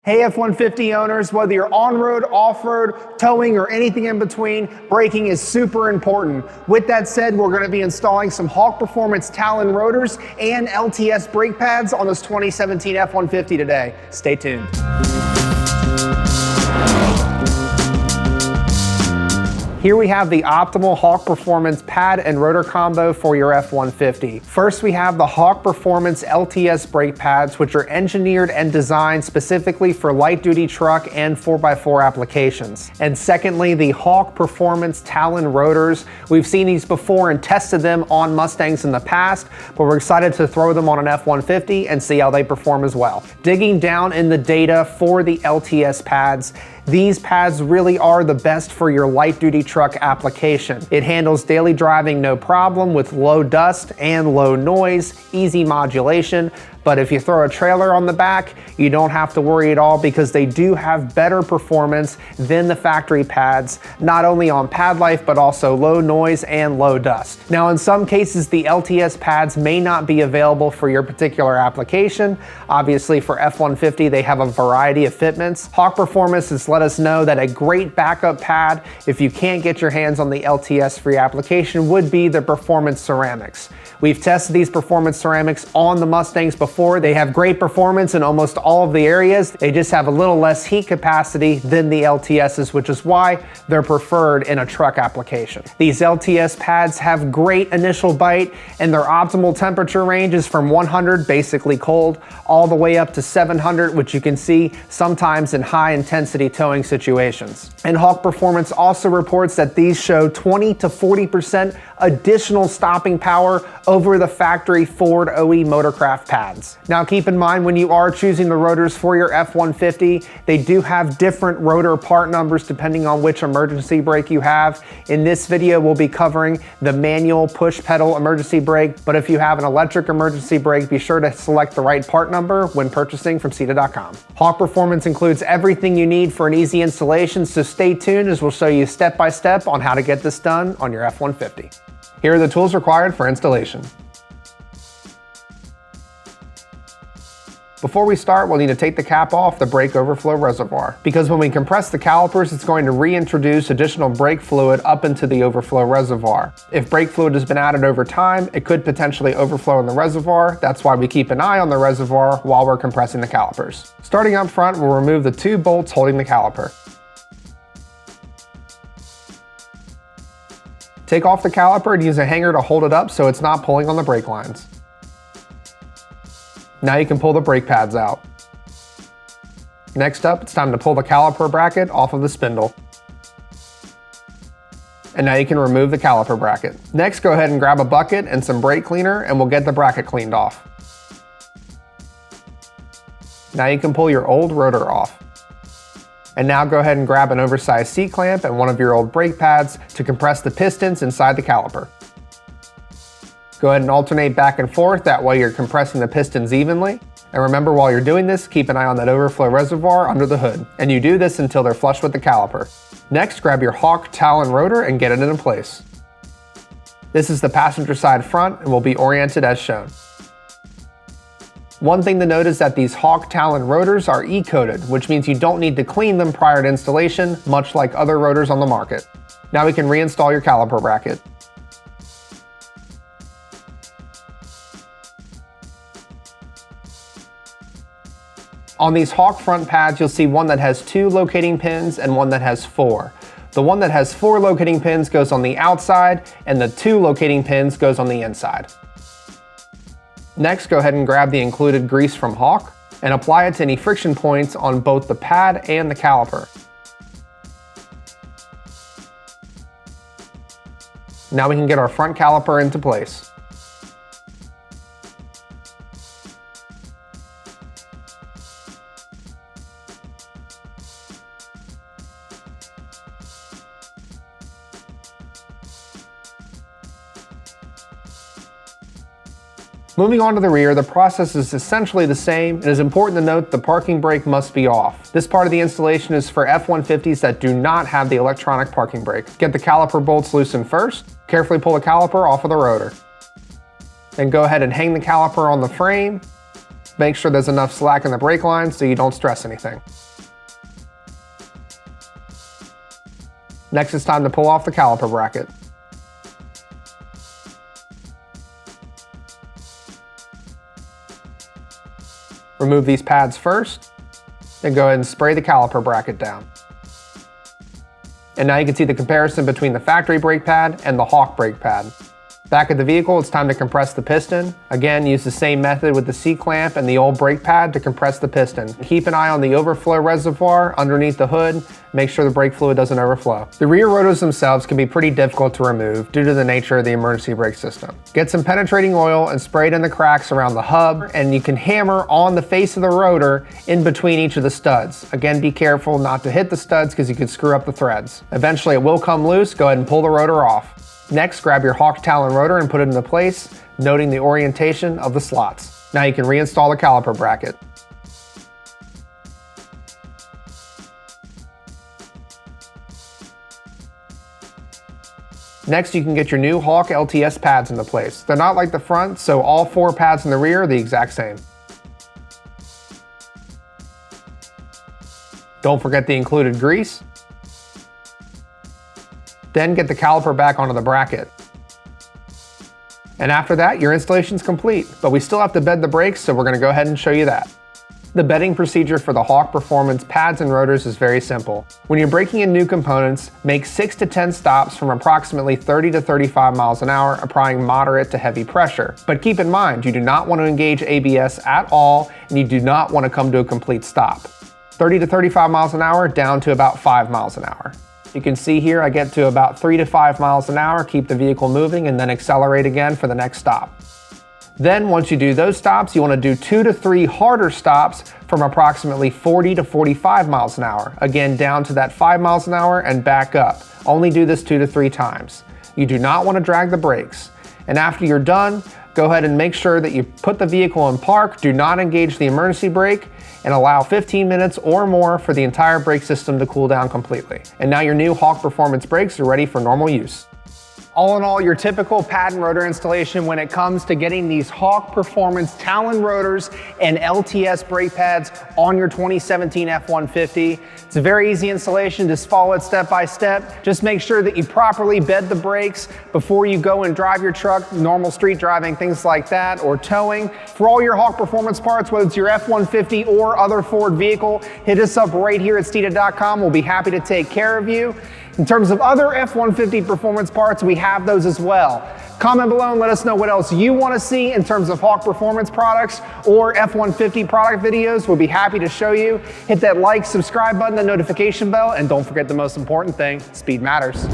Hey F-150 owners, whether you're on-road, off-road, towing, or anything in between, braking is super important. With that said, we're going to be installing some Hawk Performance Talon Rotors and LTS brake pads on this 2017 F-150 today. Stay tuned. Here we have the optimal Hawk Performance pad and rotor combo for your F-150. First, we have the Hawk Performance LTS brake pads, which are engineered and designed specifically for light-duty truck and 4x4 applications. And secondly, the Hawk Performance Talon Rotors. We've seen these before and tested them on Mustangs in the past, but we're excited to throw them on an F-150 and see how they perform as well. Digging down in the data for the LTS pads, these pads really are the best for your light-duty truck application. It handles daily driving no problem with low dust and low noise, easy modulation. But if you throw a trailer on the back, you don't have to worry at all because they do have better performance than the factory pads, not only on pad life, but also low noise and low dust. Now, in some cases, the LTS pads may not be available for your particular application. Obviously, for F-150, they have a variety of fitments. Hawk Performance has let us know that a great backup pad, if you can't get your hands on the LTS for your application, would be the Performance Ceramics. We've tested these Performance Ceramics on the Mustangs before. They have great performance in almost all of the areas. They just have a little less heat capacity than the LTSs, which is why they're preferred in a truck application. These LTS pads have great initial bite, and their optimal temperature range is from 100, basically cold, all the way up to 700, which you can see sometimes in high intensity towing situations. And Hawk Performance also reports that these show 20 to 40% additional stopping power over the factory Ford OE Motorcraft pads. Now keep in mind, when you are choosing the rotors for your F-150, they do have different rotor part numbers depending on which emergency brake you have. In this video, we'll be covering the manual push pedal emergency brake, but if you have an electric emergency brake, be sure to select the right part number when purchasing from Steeda.com. Hawk Performance includes everything you need for an easy installation, so stay tuned as we'll show you step by step on how to get this done on your F-150. Here are the tools required for installation. Before we start, we'll need to take the cap off the brake overflow reservoir, because when we compress the calipers, it's going to reintroduce additional brake fluid up into the overflow reservoir. If brake fluid has been added over time, it could potentially overflow in the reservoir. That's why we keep an eye on the reservoir while we're compressing the calipers. Starting up front, we'll remove the two bolts holding the caliper. Take off the caliper and use a hanger to hold it up so it's not pulling on the brake lines. Now you can pull the brake pads out. Next up, it's time to pull the caliper bracket off of the spindle. And now you can remove the caliper bracket. Next, go ahead and grab a bucket and some brake cleaner and we'll get the bracket cleaned off. Now you can pull your old rotor off. And now go ahead and grab an oversized C-clamp and one of your old brake pads to compress the pistons inside the caliper. Go ahead and alternate back and forth, that way you're compressing the pistons evenly. And remember, while you're doing this, keep an eye on that overflow reservoir under the hood. And you do this until they're flush with the caliper. Next, grab your Hawk Talon rotor and get it into place. This is the passenger side front and will be oriented as shown. One thing to note is that these Hawk Talon rotors are E-coated, which means you don't need to clean them prior to installation, much like other rotors on the market. Now we can reinstall your caliper bracket. On these Hawk front pads, you'll see one that has 2 locating pins and one that has 4. The one that has 4 locating pins goes on the outside and the 2 locating pins goes on the inside. Next, go ahead and grab the included grease from Hawk and apply it to any friction points on both the pad and the caliper. Now we can get our front caliper into place. Moving on to the rear, the process is essentially the same. It is important to note the parking brake must be off. This part of the installation is for F-150s that do not have the electronic parking brake. Get the caliper bolts loosened first. Carefully pull the caliper off of the rotor. Then go ahead and hang the caliper on the frame. Make sure there's enough slack in the brake line so you don't stress anything. Next, it's time to pull off the caliper bracket. Remove these pads first, then go ahead and spray the caliper bracket down. And now you can see the comparison between the factory brake pad and the Hawk brake pad. Back at the vehicle, it's time to compress the piston. Again, use the same method with the C-clamp and the old brake pad to compress the piston. Keep an eye on the overflow reservoir underneath the hood. Make sure the brake fluid doesn't overflow. The rear rotors themselves can be pretty difficult to remove due to the nature of the emergency brake system. Get some penetrating oil and spray it in the cracks around the hub, and you can hammer on the face of the rotor in between each of the studs. Again, be careful not to hit the studs because you could screw up the threads. Eventually it will come loose. Go ahead and pull the rotor off. Next, grab your Hawk Talon rotor and put it into place, noting the orientation of the slots. Now you can reinstall the caliper bracket. Next, you can get your new Hawk LTS pads into place. They're not like the front, so all 4 pads in the rear are the exact same. Don't forget the included grease. Then get the caliper back onto the bracket. And after that, your installation's complete, but we still have to bed the brakes, so we're gonna go ahead and show you that. The bedding procedure for the Hawk Performance pads and rotors is very simple. When you're breaking in new components, make 6 to 10 stops from approximately 30 to 35 miles an hour, applying moderate to heavy pressure. But keep in mind, you do not want to engage ABS at all, and you do not want to come to a complete stop. 30 to 35 miles an hour down to about 5 miles an hour. You can see here I get to about 3 to 5 miles an hour, keep the vehicle moving, and then accelerate again for the next stop. Then once you do those stops, you want to do 2 to 3 harder stops from approximately 40 to 45 miles an hour. Again, down to that 5 miles an hour and back up. Only do this 2 to 3 times. You do not want to drag the brakes. And after you're done, go ahead and make sure that you put the vehicle in park, do not engage the emergency brake, and allow 15 minutes or more for the entire brake system to cool down completely. And now your new Hawk Performance brakes are ready for normal use. All in all, your typical pad and rotor installation when it comes to getting these Hawk Performance Talon Rotors and LTS brake pads on your 2017 F-150. It's a very easy installation, just follow it step by step. Just make sure that you properly bed the brakes before you go and drive your truck, normal street driving, things like that, or towing. For all your Hawk Performance parts, whether it's your F-150 or other Ford vehicle, hit us up right here at Steeda.com. We'll be happy to take care of you. In terms of other F-150 performance parts, we have those as well. Comment below and let us know what else you want to see in terms of Hawk Performance products or F-150 product videos. We'll be happy to show you. Hit that like, subscribe button, and notification bell, and don't forget the most important thing, speed matters.